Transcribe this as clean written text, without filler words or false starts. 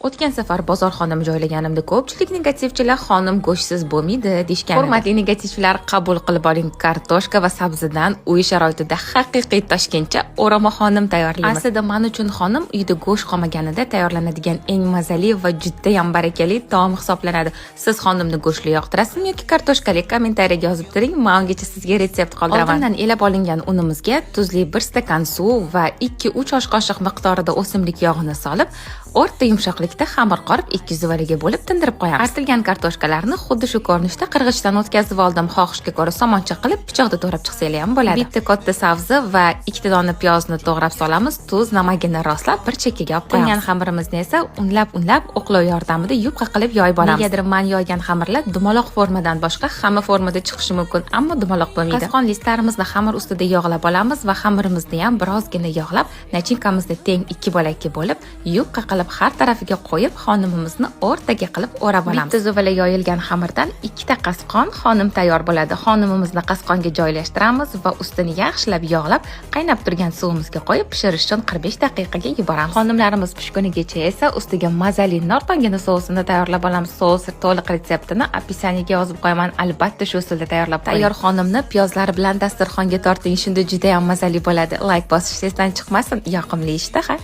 O'tgan safar bozor xonim joylaganimda ko'pchilik negativchilar xonim go'shtsiz bo'lmaydi deyishgan. Hurmatli negativchilar, qabul qilib oling, kartoshka va sabzidan uy sharoitida haqiqiy toshkentcha o'rama xonim tayyorlaymiz. Aslida men uchun xonim uyda go'sht qolmaganida tayyorlanadigan eng mazali va juda ham barakali taom hisoblanadi. Siz xonimni go'shtli yoqtirasizmi yoki kartoshkali? Kommentariyaga yozib turing, men ungacha sizga retsept qoldiraman. Oldindan elab olingan unimizga tuzli 1 stakan suv va 2-3 osh qoshiq miqdorida o'simlik yog'ini solib, o'rta yumshoqlikda xamir qorib 2 zuvalaga bo'lib tindirib qo'yamiz. Artilgan kartoshkalarni xuddi shu ko'rinishda qirg'ichdan o'tkazib oldim. Xohishga ko'ra somoncha qilib pichoqda to'g'rab chiqsanglar ham bo'ladi. Bitta katta sabzi va 2 dona piyozni to'g'rab solamiz. Tuz, namagini rostlab bir chekkaga olib qo'yamiz. Tingan xamirimizni esa unlab o'qlov yordamida yupqa qilib yoyib olamiz. Negadir men yoygan xamirlar dumaloq formadan boshqa hamma formada chiqishi mumkin, ammo dumaloq bo'lmaydi. Qasqon listlarimizni xamir ustida yog'lab olamiz va xamirimizni ham birozgina yog'lab, nachinkamizni teng 2 bo'lakka bo'lib, yupqa qilib har tarafiga qo'yib, xonimimizni o'rtaga qilib o'rab olamiz. Bitta zuvala yoyilgan xamirdan 2 ta qasqon xonim tayyor bo'ladi. Xonimimizni qasqonga joylashtiramiz va ustini yaxshilab yog'lab, qaynab turgan suvimizga qo'yib pishirish uchun 45 daqiqaga yuboramiz. Xonimlarimiz pishgunigacha esa ustiga mazali nor tongini sousini tayyorlab olamiz. Sous to'liq retseptini opisiyaga yozib qo'yaman. Albatta shu usulda tayyorlab qo'ying. Tayyor xonimni piyozlari bilan dasturxonga torting, shunda juda ham mazali bo'ladi. Like bosishingizdan chiqmasin, yoqimli ishtaha.